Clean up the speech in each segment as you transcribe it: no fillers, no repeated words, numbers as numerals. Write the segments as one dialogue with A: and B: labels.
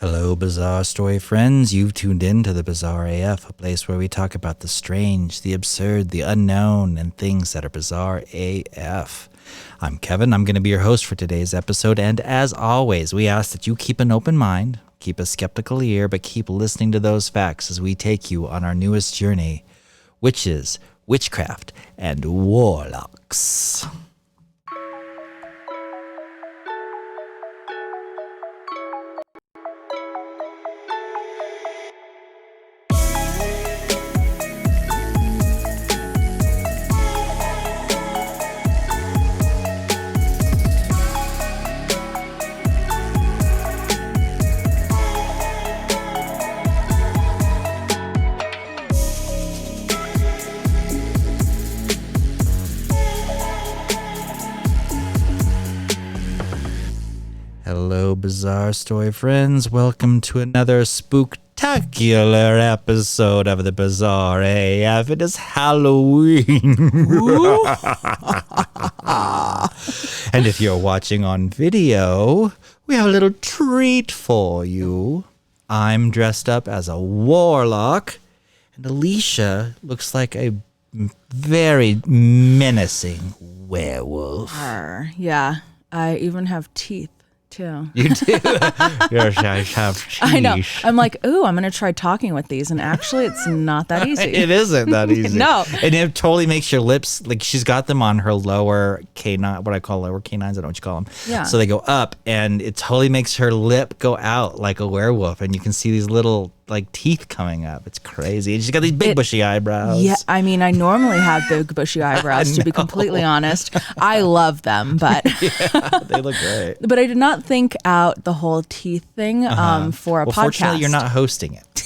A: Hello, Bizarre Story friends. You've tuned in to the Bizarre AF, a place where we talk about the strange, the absurd, the unknown, and things that are bizarre AF. I'm Kevin. I'm going to be your host for today's episode, and as always, we ask that you keep an open mind, keep a skeptical ear, but keep listening to those facts as we take you on our newest journey, witches, witchcraft, and warlocks. Hello, Bizarre Story friends. Welcome to another spooktacular episode of the Bizarre AF. It is Halloween. And if you're watching on video, we have a little treat for you. I'm dressed up as a warlock, and Alesha looks like a very menacing werewolf.
B: Yeah, I even have teeth. Too.
A: You do? Yes, I have cheese.
B: I know. I'm like, ooh, I'm going to try talking with these. And actually, it's not that easy.
A: It isn't that easy.
B: No.
A: And it totally makes your lips, like she's got them on her lower canine, what I call lower canines. I don't know what you call them.
B: Yeah.
A: So they go up and it totally makes her lip go out like a werewolf. And you can see these little like teeth coming up. It's crazy. And she's got these big bushy eyebrows.
B: Yeah. I mean, I normally have big bushy eyebrows, to be completely honest. I love them, but
A: Yeah, they look great.
B: but I did not think out the whole teeth thing for a podcast.
A: Fortunately, you're not hosting it.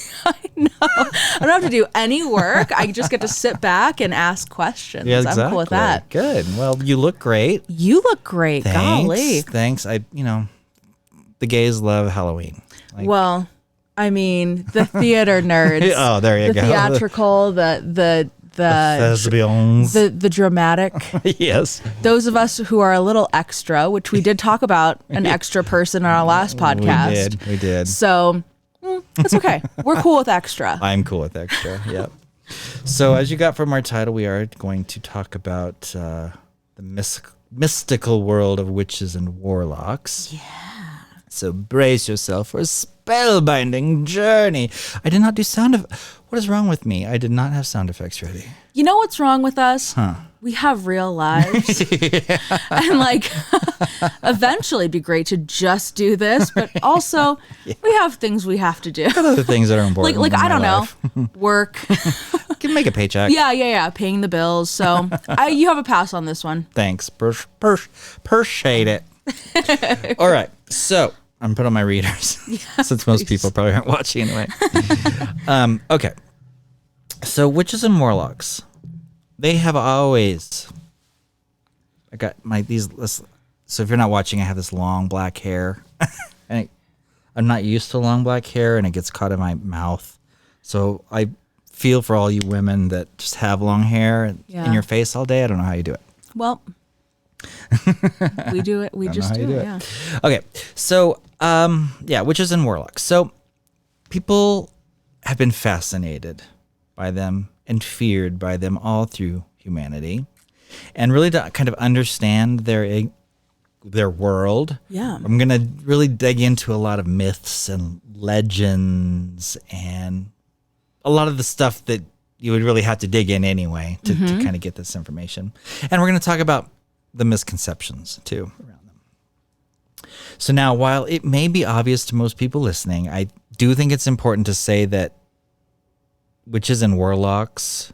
B: No, I don't have to do any work. I just get to sit back and ask questions.
A: Yeah, exactly.
B: I'm cool with that.
A: Good. Well, you look great.
B: You look great.
A: Thanks.
B: Golly.
A: Thanks. The gays love Halloween.
B: Well, I mean, the theater nerds.
A: Oh, there you
B: the
A: go.
B: Theatrical, the
A: Thespians.
B: the dramatic.
A: Yes.
B: Those of us who are a little extra, which we did talk about an extra person on our last podcast.
A: We did.
B: So it's okay. We're cool with extra.
A: I'm cool with extra. Yep. So as you got from our title, we are going to talk about the mystical world of witches and warlocks.
B: Yeah.
A: So brace yourself for a spellbinding journey. I did not do what is wrong with me? I did not have sound effects ready.
B: You know what's wrong with us?
A: Huh.
B: We have real lives. And eventually it'd be great to just do this, but also we have things we have to do.
A: Other things that are important.
B: Like I don't know, work.
A: Can make a paycheck.
B: Yeah. Paying the bills. So you have a pass on this one.
A: Thanks. Appreciate it. All right. So I'm putting on my readers since most people probably aren't watching anyway. Okay. So witches and warlocks, they have always, I got so if you're not watching, I have this long black hair and I'm not used to long black hair and it gets caught in my mouth. So I feel for all you women that just have long hair in your face all day. I don't know how you do it.
B: Well, we do it. We just do it. Yeah.
A: Okay. So, witches and warlocks. So people have been fascinated by them and feared by them all through humanity. And really to kind of understand their world.
B: Yeah.
A: I'm going to really dig into a lot of myths and legends and a lot of the stuff that you would really have to dig in anyway to kind of get this information. And we're going to talk about the misconceptions too around them. So now, while it may be obvious to most people listening, I do think it's important to say that witches and warlocks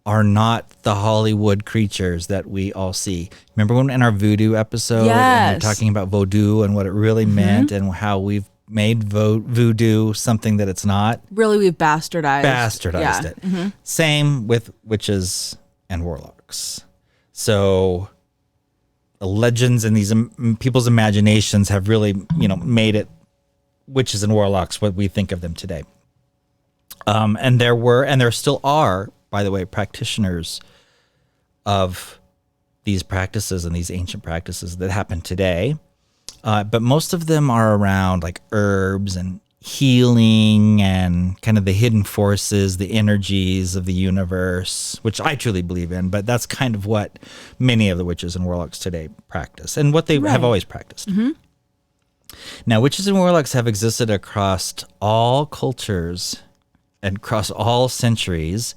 A: are not the Hollywood creatures that we all see. Remember when in our voodoo episode, and we were talking about voodoo and what it really meant and how we've made voodoo something that it's not?
B: Really, we've bastardized
A: it. Mm-hmm. Same with witches and warlocks. So the legends and these people's imaginations have really, made it witches and warlocks what we think of them today. And there still are, by the way, practitioners of these practices and these ancient practices that happen today. But most of them are around like herbs and healing and kind of the hidden forces, the energies of the universe, which I truly believe in. But that's kind of what many of the witches and warlocks today practice and what they have always practiced. Now, witches and warlocks have existed across all cultures and across all centuries.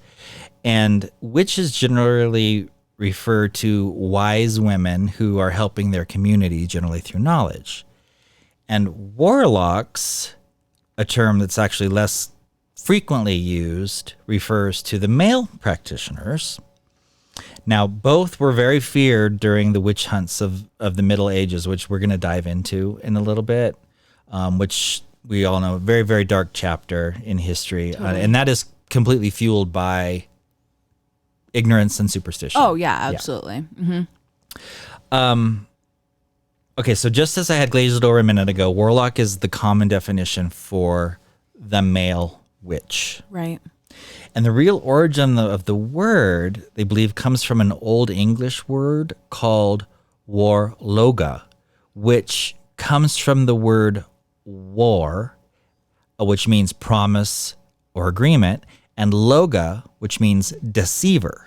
A: And witches generally refer to wise women who are helping their community, generally through knowledge. And warlocks, a term that's actually less frequently used, refers to the male practitioners. Now, both were very feared during the witch hunts of the Middle Ages, which we're going to dive into in a little bit, which we all know, a very, very dark chapter in history. And that is completely fueled by ignorance and superstition.
B: Oh, yeah, absolutely.
A: Okay, so just as I had glazed over a minute ago, warlock is the common definition for the male witch.
B: Right.
A: And the real origin of the word, they believe, comes from an Old English word called warloga, which comes from the word war, which means promise or agreement, and loga, which means deceiver.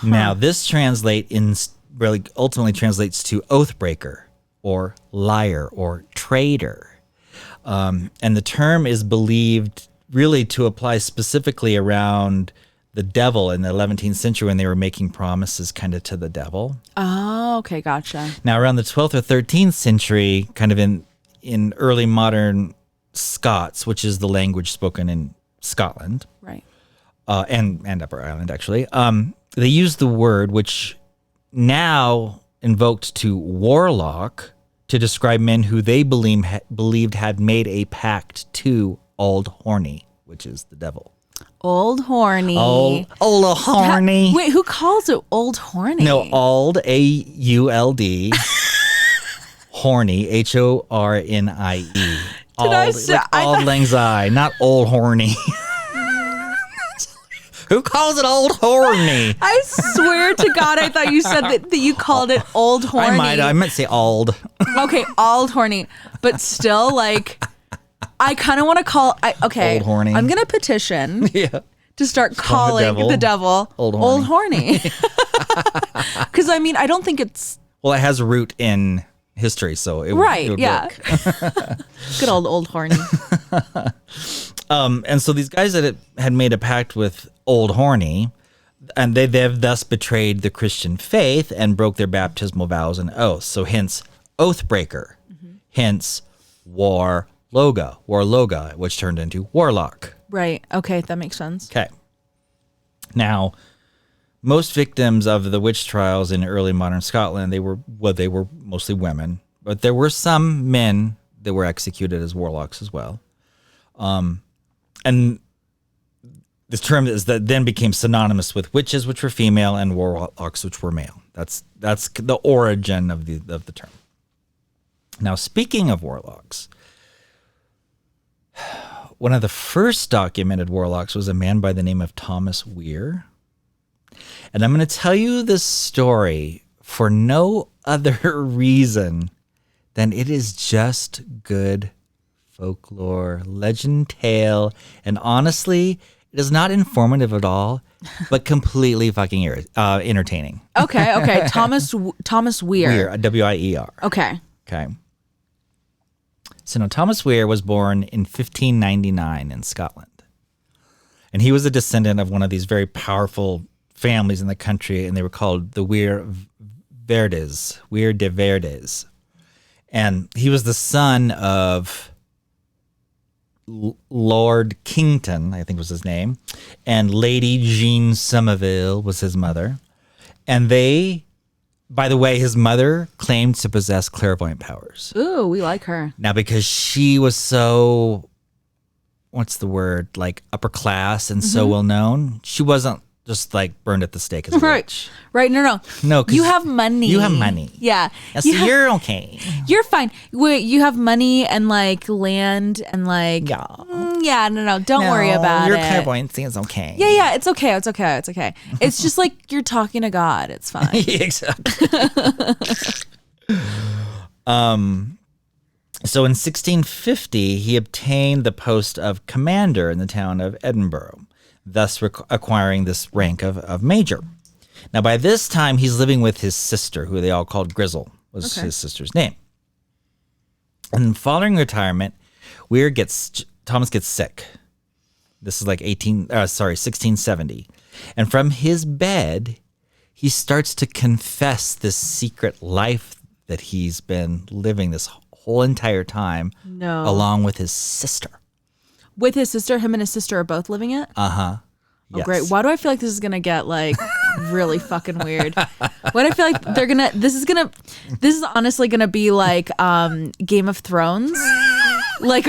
A: Now, this really ultimately translates to oathbreaker or liar or traitor. And the term is believed really to apply specifically around the devil in the 11th century when they were making promises kind of to the devil.
B: Oh, okay, gotcha.
A: Now, around the 12th or 13th century, kind of in early modern Scots, which is the language spoken in Scotland,
B: right,
A: and Upper Ireland, actually, they used the word, which now invoked to warlock, to describe men who they believed had made a pact to Old Horny, which is the devil.
B: Old Horny.
A: Old Horny.
B: Wait, who calls it Old Horny?
A: No, Old, A-U-L-D, Horny, H-O-R-N-I-E. Auld Lang Syne, not Old Horny. Who calls it Old Horny?
B: I swear to God, I thought you said that you called it Old Horny.
A: I meant to say Old.
B: Okay, Old Horny. But still, like, I kind of want to call... Old
A: Horny.
B: I'm going to petition to start calling the devil Old Horny. Because, I mean, I don't think it's...
A: Well, it has a root in history, so it would work.
B: Good old Horny.
A: And so these guys that had made a pact with Old Horny, and they've thus betrayed the Christian faith and broke their baptismal vows and oaths. So hence oathbreaker, hence warloga, which turned into warlock.
B: Right. Okay, that makes sense.
A: Okay. Now, most victims of the witch trials in early modern Scotland, they were mostly women, but there were some men that were executed as warlocks as well. And this term is that then became synonymous with witches, which were female, and warlocks, which were male. That's the origin of the term. Now, speaking of warlocks, one of the first documented warlocks was a man by the name of Thomas Weir. And I'm going to tell you this story for no other reason than it is just good folklore, legend, tale, and honestly, it is not informative at all, but completely fucking entertaining.
B: Okay. Thomas Weir.
A: Weir, W-I-E-R.
B: Okay.
A: So now Thomas Weir was born in 1599 in Scotland. And he was a descendant of one of these very powerful families in the country, and they were called the Weir de Verdes. And he was the son of Lord Kington, I think was his name, and Lady Jean Somerville was his mother. And they, by the way, his mother claimed to possess clairvoyant powers.
B: Ooh, we like her.
A: Now, because she was so, what's the word, like upper class and so well known, she wasn't just like burned at the stake as a witch.
B: Right. No.
A: No, 'cause
B: you have money. Yeah.
A: So you're okay.
B: You're fine. Wait, you have money and like land and like.
A: Yeah.
B: No. Don't worry about
A: your
B: it.
A: Your clairvoyancy is okay.
B: Yeah. It's okay. It's just like you're talking to God. It's fine.
A: Exactly. So in 1650, he obtained the post of commander in the town of Edinburgh, thus acquiring this rank of major. Now, by this time, he's living with his sister, who they all called Grizzle, was his sister's name. And following retirement, Thomas gets sick. This is like 1670. And from his bed, he starts to confess this secret life that he's been living this whole entire time, along with his sister.
B: With his sister? Him and his sister are both living it?
A: Uh-huh.
B: Oh, yes. Great. Why do I feel like this is going to get like really fucking weird? Why do I feel like this is honestly going to be like Game of Thrones? Like,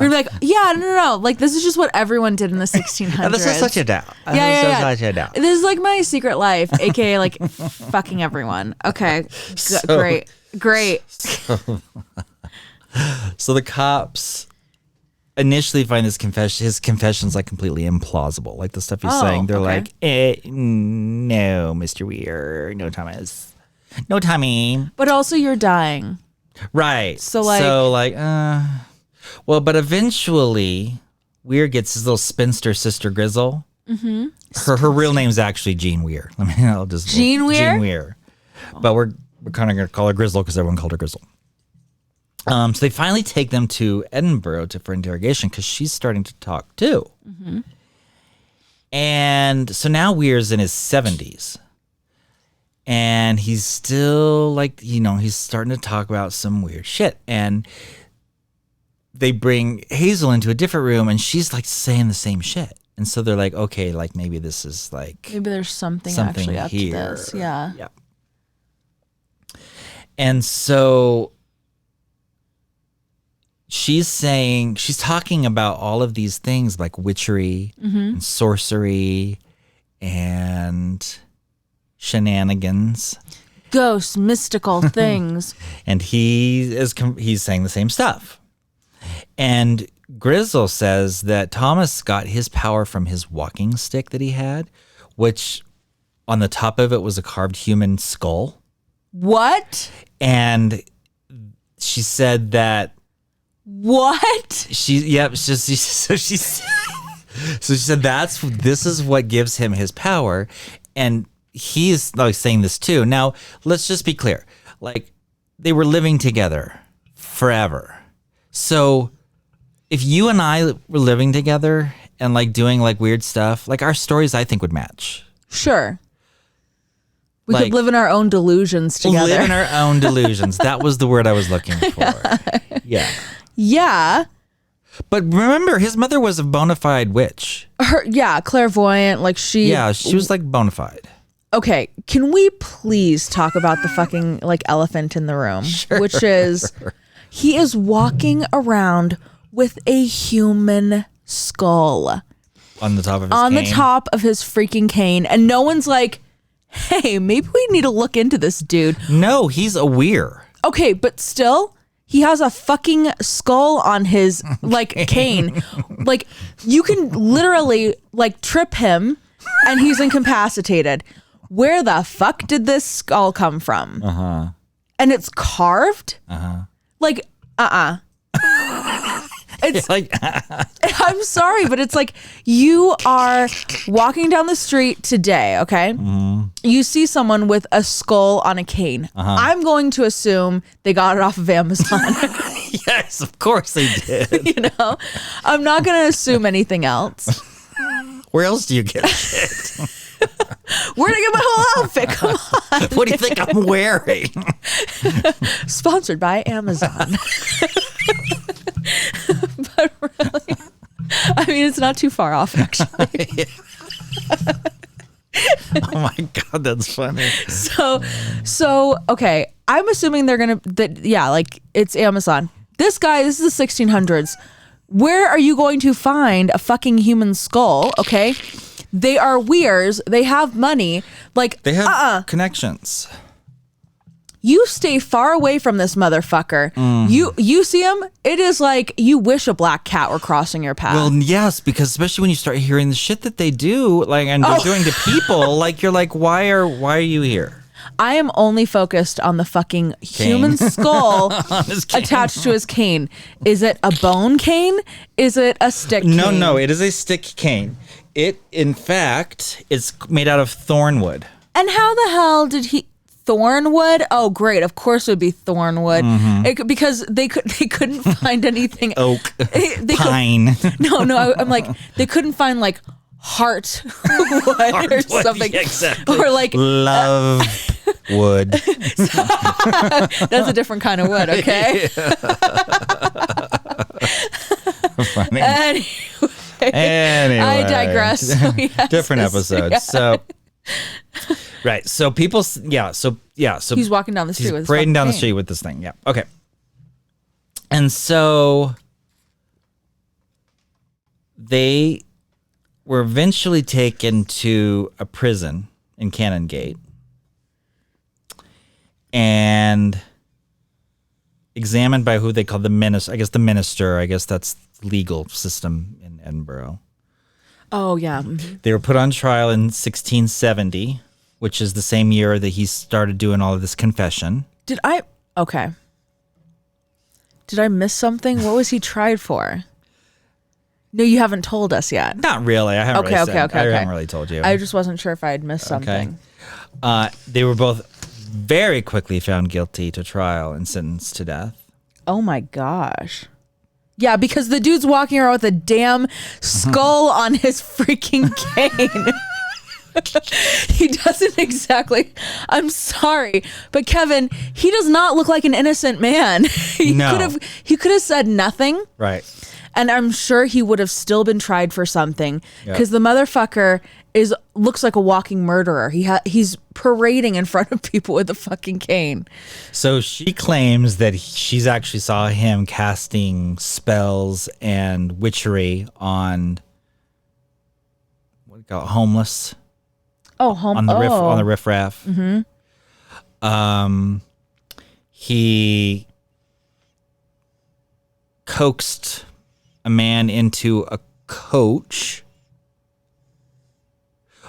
B: we're like, yeah, no. Like, this is just what everyone did in the 1600s.
A: This is such a doubt.
B: Yeah.
A: Such a doubt.
B: This is like my secret life, aka like fucking everyone. Okay, great.
A: So the cops initially find his confession's like completely implausible. Like the stuff he's saying, they're like, no, Mr. Weir, no Thomas, no Tommy.
B: But also, you're dying.
A: Right. But eventually Weir gets his little spinster sister Grizzle. Mm-hmm. Her real name's actually Jean Weir.
B: Jean Weir?
A: Jean Weir. But we're kind of going to call her Grizzle because everyone called her Grizzle. So they finally take them to Edinburgh for interrogation because she's starting to talk too. Mm-hmm. And so now Weir's in his 70s. And he's still like, he's starting to talk about some weird shit. And they bring Hazel into a different room and she's like saying the same shit. And so they're like, okay, like maybe this is like.
B: Maybe there's something actually up to this. Yeah.
A: Yeah. And so she's talking about all of these things like witchery and sorcery and shenanigans,
B: ghosts, mystical things.
A: And he's saying the same stuff. And Grizzle says that Thomas got his power from his walking stick that he had, which on the top of it was a carved human skull. What? And she said that.
B: What?
A: So she said this is what gives him his power. And he's like saying this too. Now, let's just be clear. Like, they were living together forever. So if you and I were living together and like doing like weird stuff, like our stories, I think would match.
B: Sure. We could live in our own delusions together.
A: Live in our own delusions. That was the word I was looking for. Yeah.
B: Yeah.
A: But remember, his mother was a bona fide witch.
B: Clairvoyant. Like she
A: was like bona fide.
B: Okay, can we please talk about the fucking like elephant in the room? Sure. Which is, he is walking around with a human skull
A: on the top of his
B: freaking cane, and no one's like, hey, maybe we need to look into this dude.
A: No, he's a weir.
B: Okay, but still, he has a fucking skull on his like cane. Like, you can literally like trip him and he's incapacitated. Where the fuck did this skull come from? Uh-huh. And it's carved? Uh-huh. Like, It's like, I'm sorry, but it's like you are walking down the street today, okay? Mm-hmm. You see someone with a skull on a cane. Uh-huh. I'm going to assume they got it off of Amazon.
A: Yes, of course they did.
B: I'm not going to assume anything else.
A: Where else do you get shit?
B: Where'd I get my whole outfit? Come on.
A: What do you think I'm wearing?
B: Sponsored by Amazon. But really, I mean, it's not too far off, actually.
A: Oh my God, that's funny.
B: So okay, I'm assuming they're gonna, like it's Amazon. This is the 1600s. Where are you going to find a fucking human skull? Okay. They are weirs. They have money. Like,
A: they have connections.
B: You stay far away from this motherfucker. You see him, it is like you wish a black cat were crossing your path.
A: Well, yes, because especially when you start hearing the shit that they do, like, and they're doing to people, like, you're like, why are you here?
B: I am only focused on the fucking human skull attached to his cane. Is it a bone cane? Is it a stick cane?
A: No, it is a stick cane. It, in fact, is made out of thornwood.
B: And how the hell did he... Thornwood? Oh, great. Of course it would be thornwood. Because they couldn't find anything.
A: Oak. Pine.
B: I'm like, they couldn't find like heart wood or something.
A: Yeah, exactly.
B: Or like
A: love wood.
B: That's a different kind of wood, okay?
A: Funny.
B: Anyway, I digress. So, yes,
A: different episodes. Yeah. So right. So people, So
B: he's walking down the street with
A: parading down the street with this thing. Yeah. Okay. And so they were eventually taken to a prison in Canongate and examined by who they call the minister. I guess the minister. I guess that's legal system in Edinburgh.
B: Oh yeah.
A: They were put on trial in 1670, which is the same year that he started doing all of this confession.
B: Did I miss something? What was he tried for? No, you haven't told us yet.
A: Not really. I haven't
B: I
A: haven't really told you.
B: I just wasn't sure if I had missed something.
A: They were both very quickly found guilty to trial and sentenced to death.
B: Oh my gosh. Yeah, because the dude's walking around with a damn skull on his freaking cane. He doesn't exactly. I'm sorry, but Kevin, he does not look like an innocent man. He could have said nothing.
A: Right.
B: And I'm sure he would have still been tried for something because the motherfucker looks like a walking murderer. He's parading in front of people with a fucking cane.
A: So she claims that she's actually saw him casting spells and witchery on what do you call it, homeless.
B: Oh,
A: on the riffraff.
B: Mm-hmm.
A: He coaxed a man into a coach.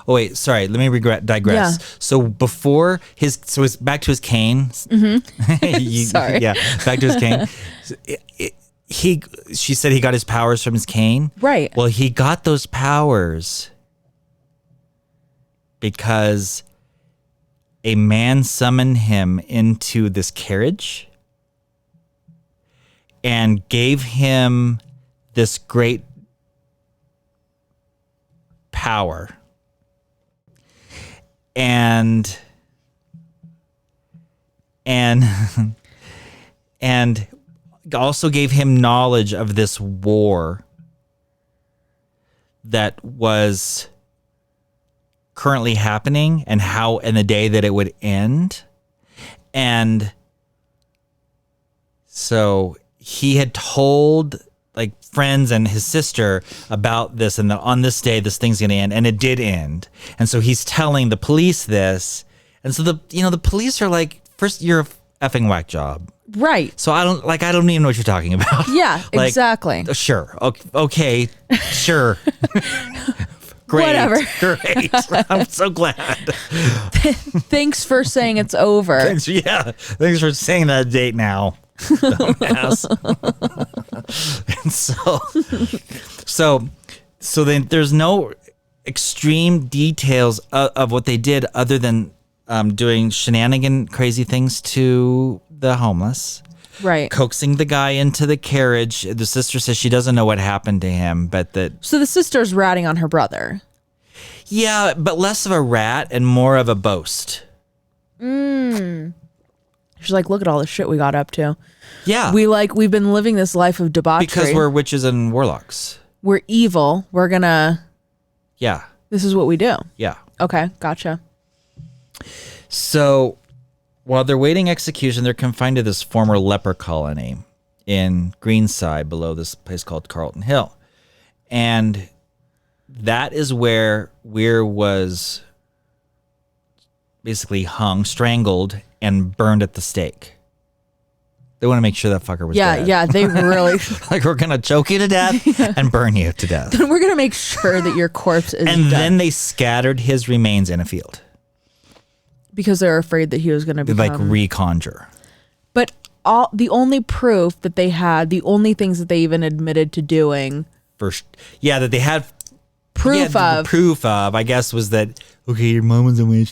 A: Oh wait, sorry. Let me digress.
B: Yeah.
A: So before it's back to his cane.
B: Mm-hmm. Sorry.
A: Yeah, back to his cane. She said he got his powers from his cane.
B: Right.
A: Well, he got those powers because a man summoned him into this carriage and gave him this great power. And also gave him knowledge of this war that was currently happening and the day that it would end. And so he had told like friends and his sister about this, and on this day this thing's gonna end, and it did end. And so he's telling the police this, and so the police are like, first, you're a effing whack job.
B: Right.
A: So I don't even know what you're talking about.
B: Yeah,
A: like,
B: exactly.
A: Sure. Okay. Sure. Great.
B: Whatever.
A: Great. I'm so glad.
B: Thanks for saying it's over.
A: Thanks for saying that date now. Dumbass. And so then there's no extreme details of what they did other than doing shenanigan crazy things to the homeless.
B: Right.
A: Coaxing the guy into the carriage. The sister says she doesn't know what happened to him, but
B: So the sister's ratting on her brother.
A: Yeah, but less of a rat and more of a boast.
B: She's like, look at all the shit we got up to.
A: Yeah.
B: We've been living this life of debauchery.
A: Because we're witches and warlocks.
B: We're evil. We're gonna...
A: Yeah.
B: This is what we do.
A: Yeah.
B: Okay, gotcha.
A: So while they're waiting execution, they're confined to this former leper colony in Greenside below this place called Carlton Hill. And that is where Weir was basically hung, strangled, and burned at the stake. They want to make sure that fucker was dead.
B: Yeah, they really...
A: like, we're going to choke you to death and burn you to death.
B: Then we're going to make sure that your corpse is
A: And
B: dead.
A: then they scattered his remains in a field.
B: because they're afraid that he was going to become
A: like reconjure.
B: But the only proof that they had, the only things that they even admitted to doing,
A: that they had
B: proof of,
A: I guess, was that okay? Your mom was a witch.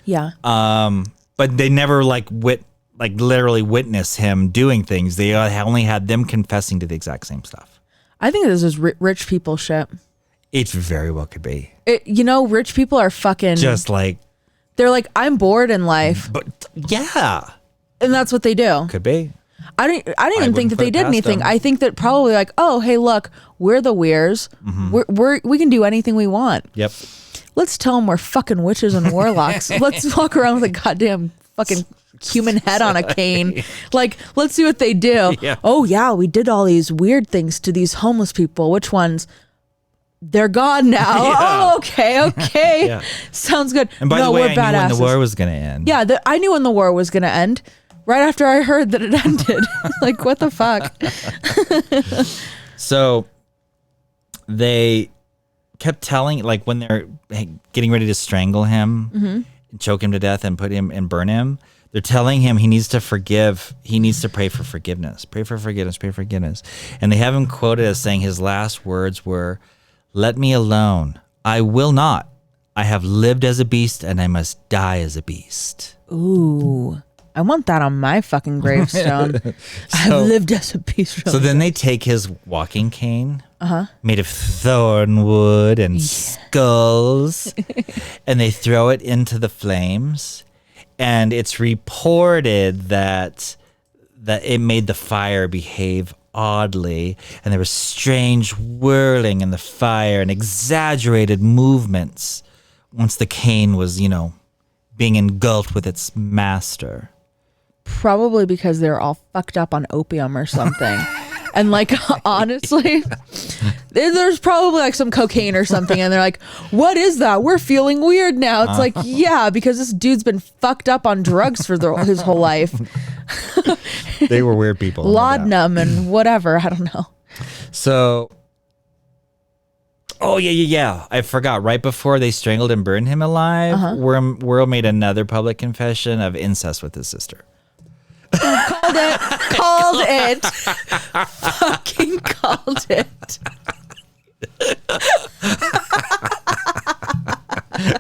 B: Yeah.
A: But they never literally witnessed him doing things. They only had them confessing to the exact same stuff.
B: I think this is rich people shit.
A: It very well could be.
B: Rich people are fucking
A: just like
B: they're like, I'm bored in life,
A: but yeah,
B: and that's what they do.
A: Could be.
B: I didn't even think that they did anything. I think that probably like, oh, hey, look, we're the weirs. We can do anything we want.
A: Yep.
B: Let's tell them we're fucking witches and warlocks. Let's walk around with a goddamn fucking human head on a cane. Like, let's see what they do.
A: Yeah.
B: Oh yeah, we did all these weird things to these homeless people. Which ones? They're gone now.
A: Yeah.
B: Oh, okay.
A: Yeah.
B: Sounds good.
A: And by the way, I knew when the war was going to end.
B: Yeah, I knew when the war was going to end. Right after I heard that it ended. Like, what the fuck?
A: So they kept telling, like, when they're getting ready to strangle him, choke him to death and put him and burn him, they're telling him he needs to forgive. He needs to pray for forgiveness. Pray for forgiveness. Pray for forgiveness. And they have him quoted as saying his last words were, "Let me alone. I will not. I have lived as a beast and I must die as a beast."
B: Ooh. I want that on my fucking gravestone. I've lived as a beast.
A: So then they take his walking cane, made of thorn wood and skulls, and they throw it into the flames. And it's reported that it made the fire behave oddly, and there was strange whirling in the fire and exaggerated movements once the cane was, being engulfed with its master.
B: Probably because they're all fucked up on opium or something. And like, honestly, there's probably like some cocaine or something. And they're like, what is that? We're feeling weird now. It's like, yeah, because this dude's been fucked up on drugs for his whole life.
A: They were weird people.
B: Laudanum and whatever. I don't know.
A: So, yeah. I forgot. Right before they strangled and burned him alive, World made another public confession of incest with his sister.
B: Called it. Fucking called it.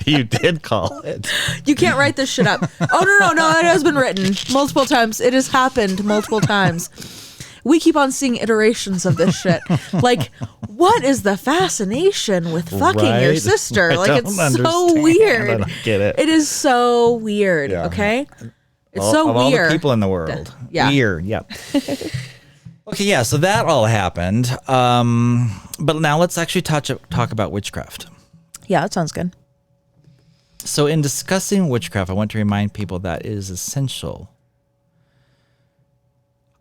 A: You did call it.
B: You can't write this shit up. Oh, no. It has been written multiple times. It has happened multiple times. We keep on seeing iterations of this shit. Like, what is the fascination with fucking your sister? Like, it's so weird.
A: I don't get it.
B: It is so weird, okay? It's so
A: of
B: weird.
A: All the people in the world.
B: Yeah.
A: Weird, yeah. Okay, yeah, so that all happened. But now let's actually talk about witchcraft.
B: Yeah, that sounds good.
A: So in discussing witchcraft, I want to remind people that it is essential.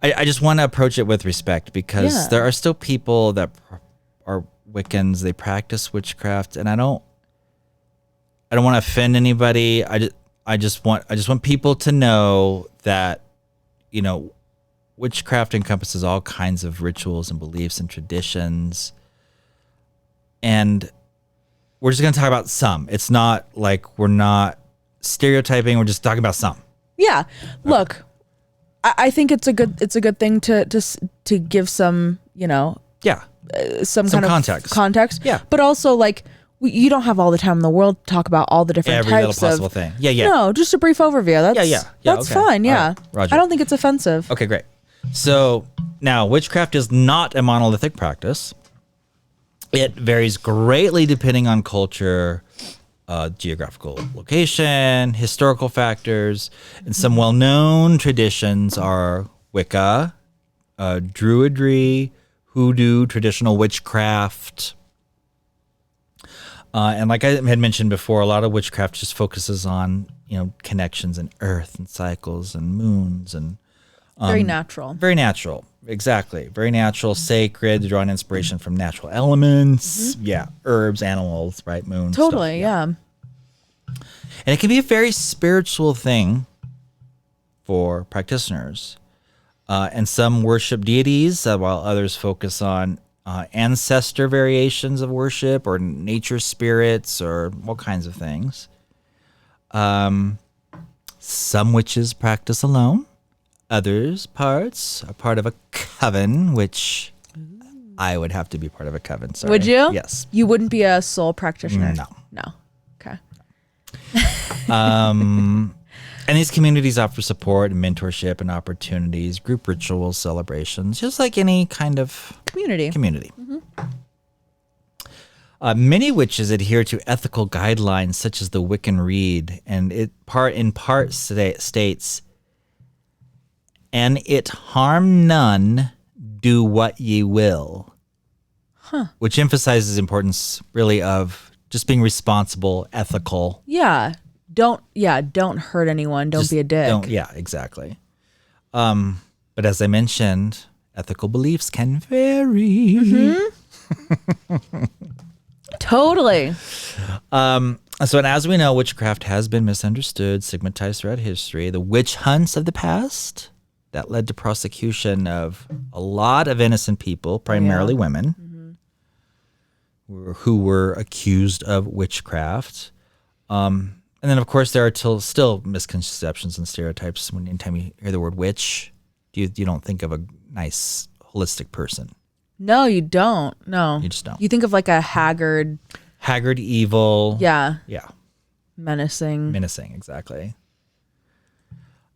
A: I just want to approach it with respect because there are still people that are Wiccans. They practice witchcraft, and I don't want to offend anybody. I just want people to know that, witchcraft encompasses all kinds of rituals and beliefs and traditions. And we're just going to talk about some. It's not like we're not stereotyping. We're just talking about some.
B: Yeah. Look, I think it's a good thing to give some, some kind of context.
A: Yeah.
B: But also, like, you don't have all the time in the world to talk about all the different
A: every
B: types
A: little possible thing. Yeah.
B: No, just a brief overview. That's
A: okay.
B: fine. Yeah.
A: Right. Roger.
B: I don't think it's offensive.
A: Okay, great. So now witchcraft is not a monolithic practice. It varies greatly depending on culture, geographical location, historical factors, and some well-known traditions are Wicca, Druidry, Hoodoo, traditional witchcraft. And like I had mentioned before, a lot of witchcraft just focuses on, connections and earth and cycles and moons and
B: very natural.
A: Very natural. Exactly. Very natural, sacred, drawing inspiration from natural elements. Mm-hmm. Yeah. Herbs, animals, right? Moon.
B: Totally.
A: Stuff,
B: yeah.
A: And it can be a very spiritual thing for practitioners. And some worship deities, while others focus on ancestor variations of worship or nature spirits or all kinds of things. Some witches practice alone. Others parts are part of a coven, which I would have to be part of a coven. Sorry.
B: Would you?
A: Yes.
B: You wouldn't be a soul practitioner?
A: No.
B: Okay.
A: And these communities offer support and mentorship and opportunities, group rituals, celebrations, just like any kind of
B: Community.
A: Mm-hmm. Many witches adhere to ethical guidelines such as the Wiccan Rede, and it in part states, "And it harm none, do what ye will," which emphasizes the importance really of just being responsible, ethical.
B: Yeah. Don't hurt anyone. Don't be a dick.
A: Yeah, exactly. But as I mentioned, ethical beliefs can vary.
B: Mm-hmm. Totally.
A: And as we know, witchcraft has been misunderstood, stigmatized throughout history. The witch hunts of the past that led to prosecution of a lot of innocent people, primarily women, who were accused of witchcraft. And then, of course, there are still misconceptions and stereotypes. Anytime you hear the word witch, you don't think of a nice, holistic person.
B: No, you don't. No.
A: You just don't.
B: You think of like a haggard,
A: evil.
B: yeah,
A: menacing, exactly.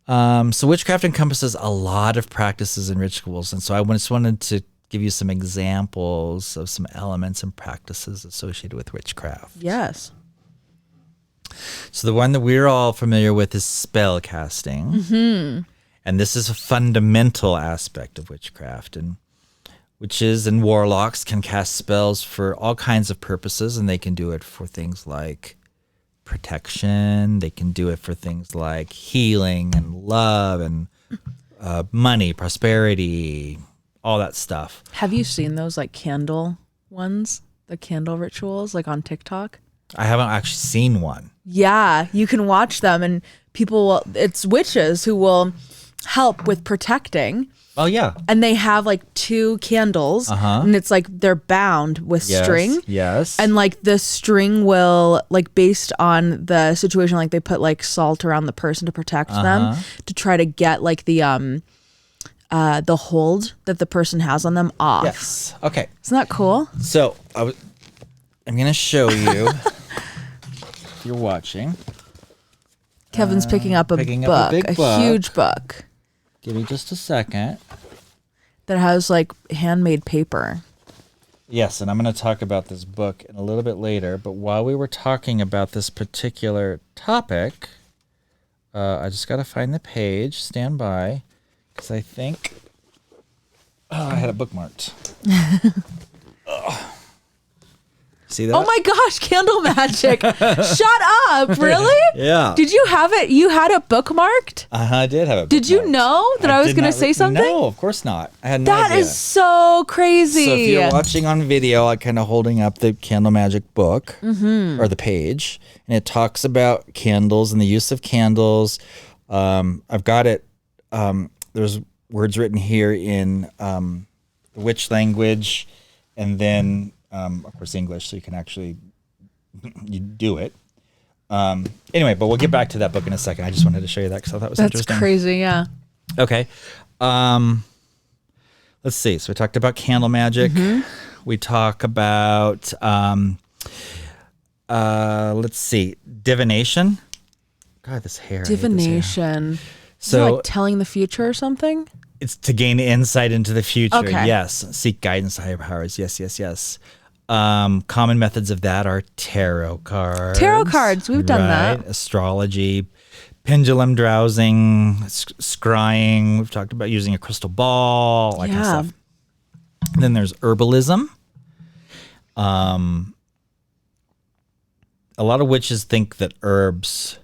A: So witchcraft encompasses a lot of practices and rituals, and so I just wanted to give you some examples of some elements and practices associated with witchcraft.
B: Yes.
A: So the one that we're all familiar with is spell casting. Mm-hmm. And this is a fundamental aspect of witchcraft. And witches and warlocks can cast spells for all kinds of purposes, and they can do it for things like protection. They can do it for things like healing and love and money, prosperity, all that stuff.
B: Have you seen those like candle ones? The candle rituals like on TikTok?
A: I haven't actually seen one.
B: Yeah, you can watch them, and it's witches who will help with protecting.
A: Oh, yeah.
B: And they have like 2 candles, and it's like they're bound with string.
A: Yes.
B: And like the string will, like based on the situation, like they put like salt around the person to protect them, to try to get like the hold that the person has on them off.
A: Yes. Okay.
B: Isn't that cool?
A: So I'm going to show you. If you're watching.
B: Kevin's picking up a
A: big book.
B: Huge book.
A: Give me just a second.
B: That has like handmade paper.
A: Yes, and I'm going to talk about this book in a little bit later. But while we were talking about this particular topic, I just got to find the page. Stand by, because I think I had it bookmarked. See that?
B: Oh my gosh, candle magic. Shut up. Really?
A: Yeah.
B: Did you have it? You had it bookmarked?
A: I did have it bookmarked.
B: Did you know that I was going to say something?
A: No, of course not. I had no idea.
B: That is so crazy.
A: So if you're watching on video, I'm kind of holding up the candle magic book or the page, and it talks about candles and the use of candles. I've got it. There's words written here in the witch language, and then of course English, so you can actually you do it. Anyway, but we'll get back to that book in a second. I just wanted to show you that because I thought that was interesting.
B: That's crazy, yeah.
A: Okay. Let's see. So we talked about candle magic. We talk about let's see, divination. God, this hair.
B: Divination.
A: So
B: like telling the future or something?
A: It's to gain insight into the future.
B: Okay.
A: Yes. Seek guidance to higher powers. Yes. Common methods of that are tarot cards.
B: Tarot cards. We've done that.
A: Astrology, pendulum dowsing, scrying. We've talked about using a crystal ball, that kind of stuff. And then there's herbalism. A lot of witches think that herbs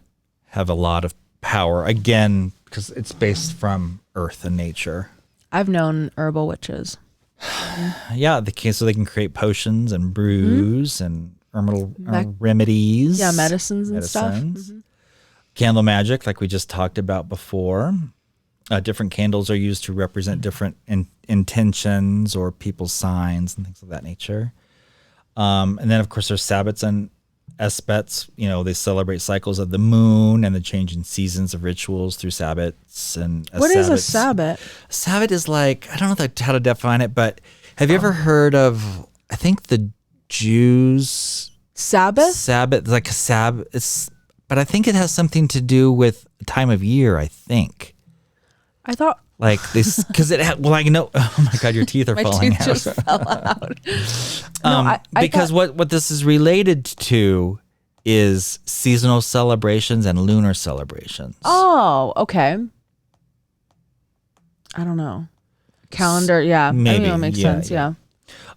A: have a lot of power. Again, because it's based from earth and nature.
B: I've known herbal witches.
A: Yeah, so they can create potions and brews and herbal remedies.
B: Yeah, medicines and stuff.
A: Candle magic, like we just talked about before. Different candles are used to represent different intentions or people's signs and things of that nature. And then, of course, there's Sabbats and Esbats, they celebrate cycles of the moon and the changing seasons of rituals through Sabbats. And
B: What is a Sabbat?
A: A Sabbat is like, I don't know how to define it, but have you ever heard of, I think the Jews...
B: Sabbath?
A: Sabbath, like a Sabbath. But I think it has something to do with time of year, I think.
B: I thought...
A: Like this, because I know. Oh my God, your teeth are falling out.
B: My tooth just fell out.
A: Because what this is related to is seasonal celebrations and lunar celebrations.
B: Oh, okay. I don't know. Calendar, yeah.
A: Maybe.
B: That makes sense, yeah.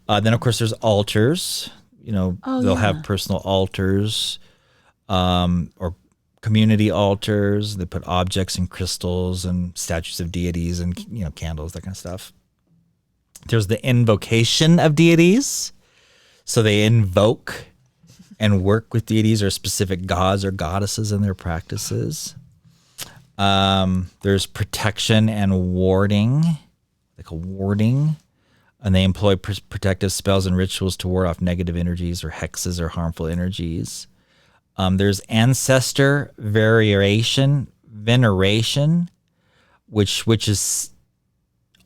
A: Then, of course, there's altars. They'll have personal altars or community altars. They put objects and crystals and statues of deities and candles, that kind of stuff. There's the invocation of deities. So they invoke and work with deities or specific gods or goddesses in their practices. There's protection and warding, like a warding. And they employ protective spells and rituals to ward off negative energies or hexes or harmful energies. There's ancestor veneration, which is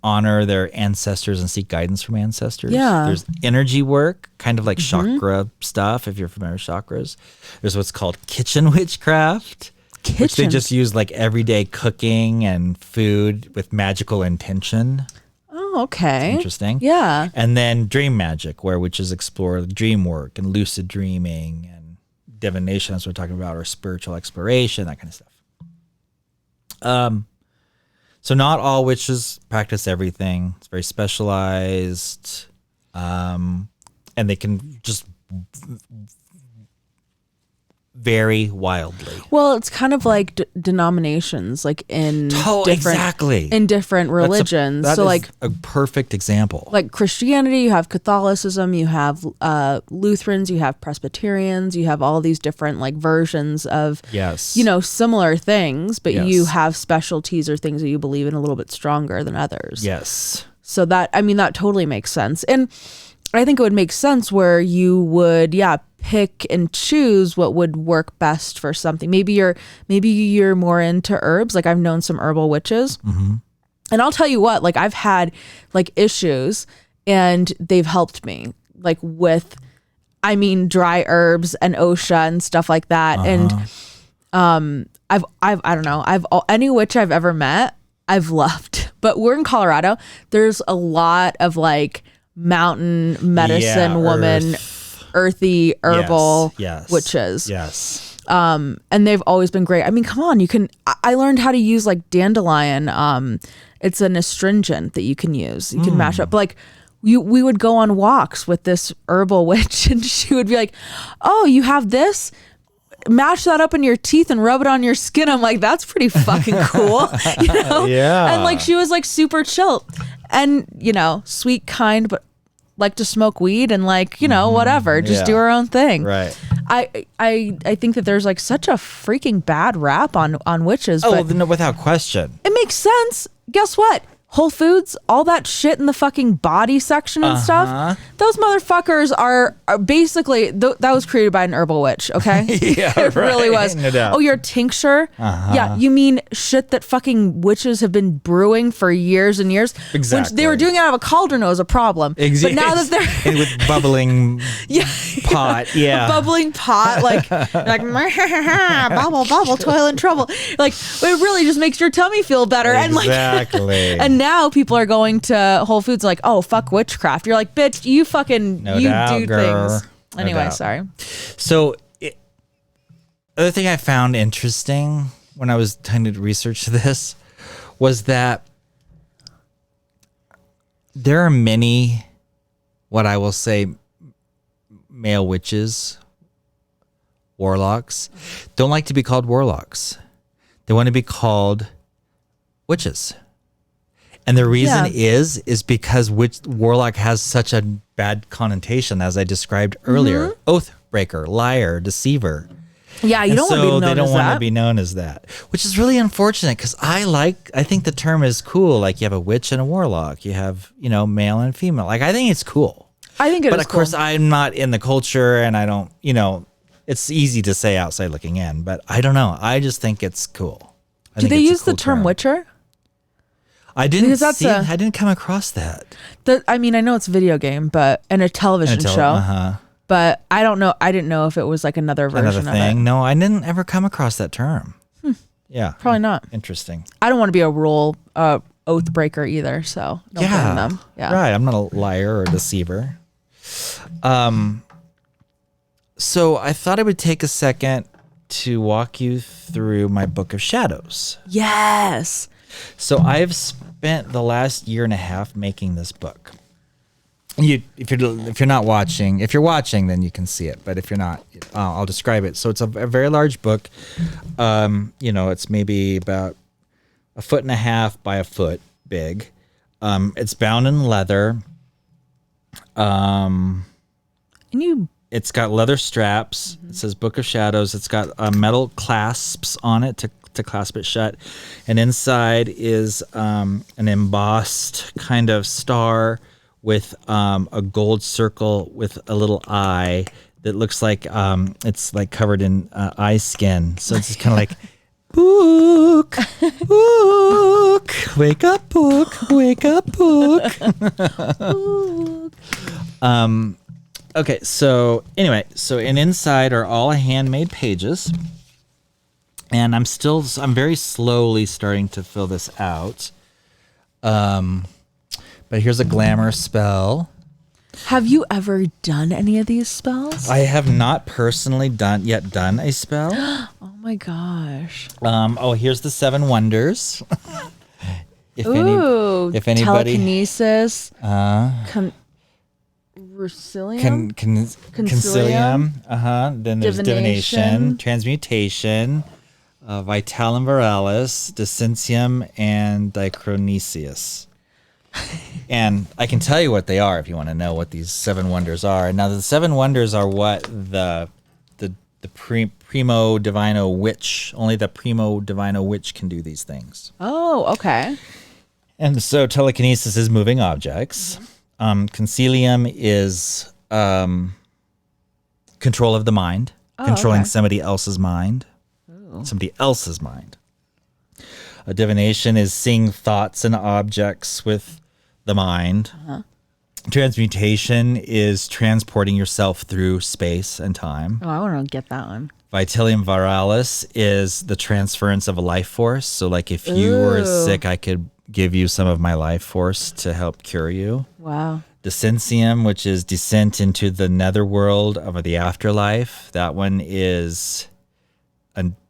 A: honor their ancestors and seek guidance from ancestors.
B: Yeah.
A: There's energy work, kind of like chakra stuff, if you're familiar with chakras. There's what's called kitchen witchcraft, which they just use like everyday cooking and food with magical intention.
B: Oh, okay.
A: That's interesting.
B: Yeah.
A: And then dream magic, where witches explore dream work and lucid dreaming and divination, that's what we're talking about, or spiritual exploration, that kind of stuff. So not all witches practice everything. It's very specialized, and they can just vary wildly.
B: Well, it's kind of like denominations, like in different religions.
A: That
B: so
A: is
B: like
A: a perfect example.
B: Like Christianity, you have Catholicism, you have Lutherans, you have Presbyterians, you have all these different like versions of similar things, but you have specialties or things that you believe in a little bit stronger than others.
A: Yes.
B: So that totally makes sense. And I think it would make sense where you would, pick and choose what would work best for something. Maybe you're more into herbs. Like I've known some herbal witches, and I'll tell you what, like I've had like issues, and they've helped me like with, dry herbs and OSHA and stuff like that. And any witch I've ever met, I've loved. But we're in Colorado. There's a lot of like mountain medicine woman, earthy herbal witches.
A: Yes.
B: And they've always been great. Come on, I learned how to use like dandelion. It's an astringent that you can use. You can mash up. Like we would go on walks with this herbal witch, and she would be like, "Oh, you have this? Mash that up in your teeth and rub it on your skin." I'm like, that's pretty fucking cool.
A: Yeah.
B: And like she was like super chill and sweet, kind, but like to smoke weed and like whatever, just do her own thing.
A: Right.
B: I think that there's like such a freaking bad rap on witches.
A: Oh,
B: but
A: no, without question.
B: it makes sense. Guess what? Whole Foods, all that shit in the fucking body section and stuff. Those motherfuckers are basically that was created by an herbal witch. Okay, it really was.
A: No doubt.
B: Oh, your tincture? Yeah, you mean shit that fucking witches have been brewing for years and years.
A: Exactly.
B: When they were doing it out of a cauldron, it was a problem.
A: Exactly.
B: But now that they're
A: and with bubbling pot,
B: a bubbling pot, like bubble, toil and trouble. Like it really just makes your tummy feel better.
A: Exactly.
B: And like, and now people are going to Whole Foods like, oh, fuck witchcraft. You're like, bitch, you fucking,
A: no
B: you
A: doubt,
B: do
A: girl.
B: things.
A: No
B: Anyway,
A: doubt.
B: sorry.
A: So, other thing I found interesting when I was trying to research this was that there are many, what I will say, male witches, warlocks, don't like to be called warlocks. They want to be called witches. And the reason is because warlock has such a bad connotation, as I described earlier. Oath breaker, liar, deceiver.
B: Yeah, you don't want to be known as that.
A: They don't want to be known as that, which is really unfortunate because I think the term is cool. Like you have a witch and a warlock. You have, male and female. Like I think it's cool.
B: I think it is
A: But of course, I'm not in the culture and I don't, It's easy to say outside looking in, but I don't know. I just think it's cool.
B: Do they use the term Witcher?
A: I didn't I didn't come across that.
B: I mean, I know it's a video game, and a television show. But I don't know. I didn't know if it was like another version of it.
A: No, I didn't ever come across that term. Yeah.
B: Probably not.
A: Interesting.
B: I don't want to be a rule oath breaker either, so don't blame them. Yeah.
A: Right. I'm not a liar or a deceiver. So I thought I would take a second to walk you through my Book of Shadows.
B: Yes.
A: So I've spent the last year and a half making this book. If you're not watching, if you're watching, then you can see it. But if you're not, I'll describe it. So it's a very large book. It's maybe about 1.5 by 1 foot big. It's bound in leather. It's got leather straps. It says Book of Shadows. It's got metal clasps on it to clasp it shut. And inside is an embossed kind of star with a gold circle with a little eye that looks like it's like covered in eye skin. So it's kind of like, book, book, wake up, book, wake up, book. Okay, so anyway, and inside are all handmade pages. And I'm very slowly starting to fill this out. But here's a glamour spell.
B: Have you ever done any of these spells?
A: I have not personally done a spell.
B: Oh my gosh.
A: Here's the 7 wonders. if anybody,
B: telekinesis.
A: Concilium. Then there's divination, transmutation, vitalum viralis, dissensium, and dichronesius. And I can tell you what they are if you want to know what these 7 wonders are. Now, the 7 wonders are what the primo divino witch, only the primo divino witch can do these things.
B: Oh, okay.
A: And so telekinesis is moving objects. Concilium is control of the mind, controlling somebody else's mind. Ooh. Somebody else's mind. A divination is seeing thoughts and objects with the mind. Transmutation is transporting yourself through space and time.
B: Oh, I want to get that one.
A: Vitalium viralis is the transference of a life force. So like if you were sick, I could give you some of my life force to help cure you.
B: Wow.
A: Descensium, which is descent into the netherworld of the afterlife. That one is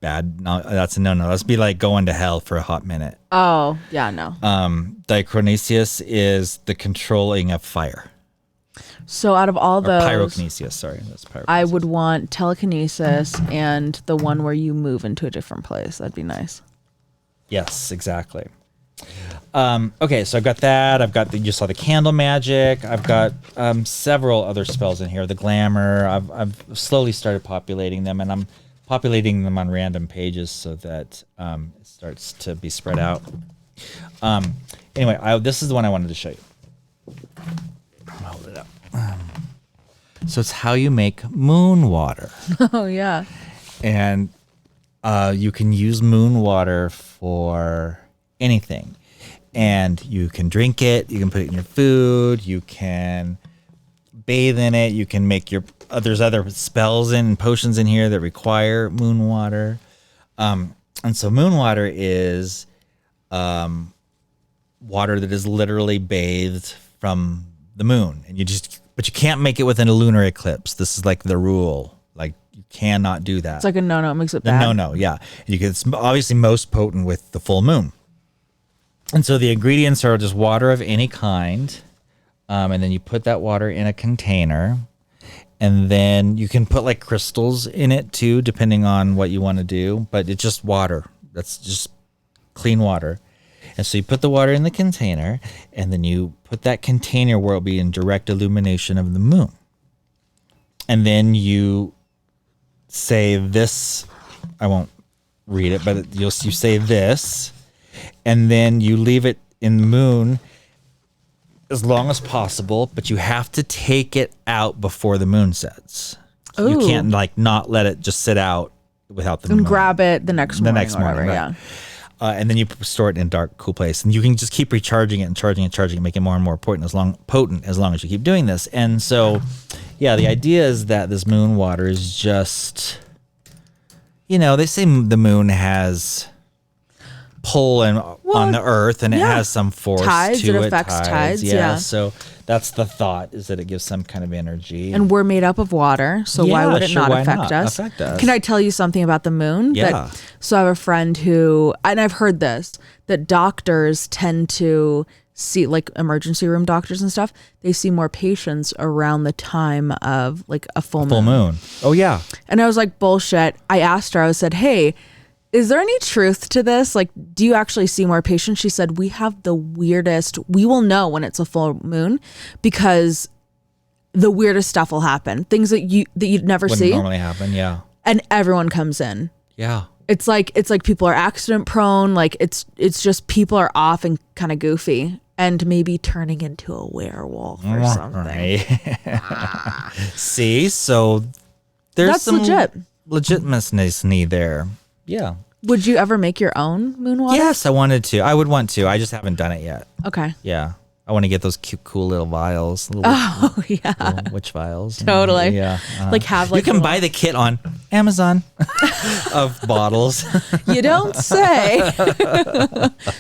A: that's a no. Let's be like going to hell for a hot minute.
B: Oh, yeah, no.
A: Dichronesius is the controlling of fire.
B: So out of all those,
A: pyrokinesius, sorry, that's pyrokinesius.
B: I would want telekinesis and the one where you move into a different place. That'd be nice.
A: Yes, exactly. Okay, so I've got that. You saw the candle magic. I've got several other spells in here. The glamour. I've slowly started populating them, and I'm populating them on random pages so that it starts to be spread out. Anyway, this is the one I wanted to show you. I'll hold it up. So it's how you make moon water.
B: Oh, yeah.
A: And you can use moon water for anything. And you can drink it. You can put it in your food. You can bathe in it. You can make there's other spells and potions in here that require moon water. And so moon water is water that is literally bathed from the moon. But you can't make it within a lunar eclipse. This is like the rule. Like you cannot do that.
B: It's like a no-no. It makes it bad.
A: No, yeah. It's obviously most potent with the full moon. And so the ingredients are just water of any kind. And then you put that water in a container. And then you can put like crystals in it too, depending on what you want to do. But it's just water. That's just clean water. And so you put the water in the container, and then you put that container where it'll be in direct illumination of the moon. And then you say this, I won't read it, but you say this, and then you leave it in the moon as long as possible, but you have to take it out before the moon sets. You
B: Ooh.
A: can't like not let it just sit out without the
B: And
A: moon.
B: grab it the next morning.
A: next morning,
B: whatever,
A: right.
B: Yeah.
A: And then you store it in a dark, cool place, and you can just keep recharging it and charging it, make it more and more potent as long as you keep doing this. And so, yeah, the idea is that this moon water is just, they say the moon has pull on the earth, and it has some force
B: Tides,
A: to
B: it
A: it.
B: affects tides, yeah.
A: So that's the thought, is that it gives some kind of energy.
B: And we're made up of water, so why
A: Yeah,
B: would it
A: sure,
B: not
A: why
B: affect
A: not
B: us?
A: affect us?
B: Can I tell you something about the moon?
A: Yeah.
B: So I have a friend who, and I've heard this, that doctors tend to see, like emergency room doctors and stuff, they see more patients around the time of like a full
A: moon. Oh, yeah.
B: And I was like, bullshit. I asked her, I said, hey, is there any truth to this? Like, do you actually see more patients? She said, we have the weirdest, we will know when it's a full moon because the weirdest stuff will happen. Things that you'd never
A: Wouldn't
B: see.
A: normally happen, yeah.
B: And everyone comes in.
A: Yeah.
B: It's like people are accident prone. Like it's just people are off and kind of goofy and maybe turning into a werewolf or something.
A: Right. See, so there's
B: That's
A: some
B: legit.
A: legitimacy there. Yeah.
B: Would you ever make your own moon water?
A: Yes, I wanted to. I would want to. I just haven't done it yet.
B: Okay.
A: Yeah. I want to get those cute, cool little vials. Little
B: Yeah.
A: witch vials.
B: Totally.
A: Yeah.
B: Like have like
A: you can buy the kit on Amazon of bottles.
B: You don't say.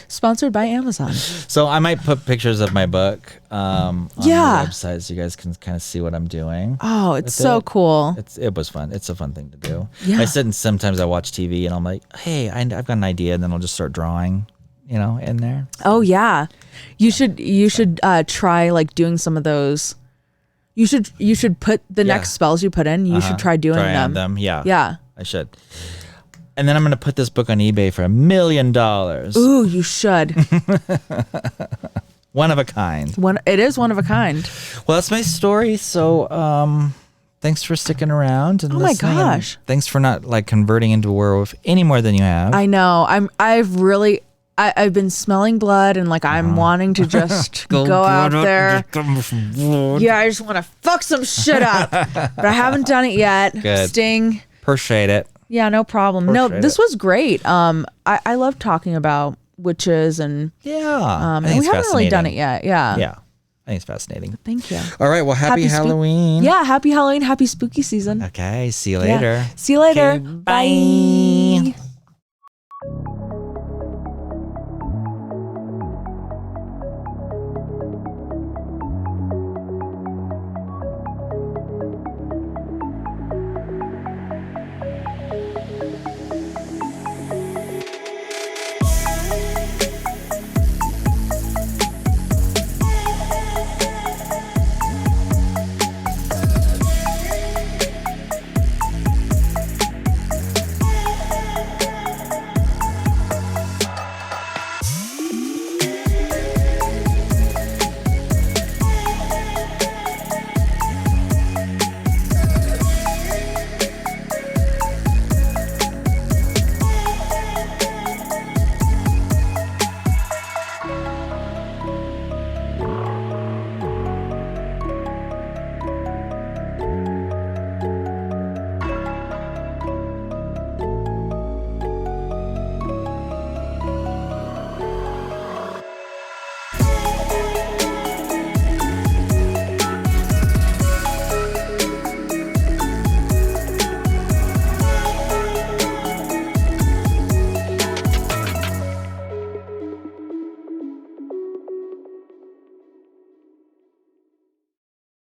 B: Sponsored by Amazon.
A: So I might put pictures of my book on the website so you guys can kind of see what I'm doing.
B: Oh, it's so cool.
A: It was fun. It's a fun thing to do.
B: Yeah.
A: I sit and sometimes I watch TV and I'm like, hey, I've got an idea, and then I'll just start drawing, in there.
B: Oh yeah. You should try like doing some of those. You should put the next spells you put in. You should try doing them.
A: Yeah.
B: Yeah.
A: I should. And then I'm going to put this book on eBay for $1 million.
B: Ooh, you should.
A: One of a kind.
B: It is one of a kind.
A: Well, that's my story. So, thanks for sticking around. And
B: Oh my
A: listening, and
B: gosh.
A: thanks for not like converting into a werewolf any more than you have.
B: I know. I've been smelling blood and like I'm wanting to just go out there. Yeah, I just want to fuck some shit up, but I haven't done it yet.
A: Good.
B: Sting.
A: Appreciate it.
B: Yeah, no problem. No,
A: Appreciate
B: this
A: it.
B: was great. I love talking about witches and
A: Yeah.
B: and we haven't really done it yet. Yeah.
A: Yeah. I think it's fascinating.
B: Thank you.
A: All right. Well, happy Halloween.
B: Yeah, happy Halloween. Happy spooky season.
A: Okay. See you later.
B: See you later.
A: Okay, bye.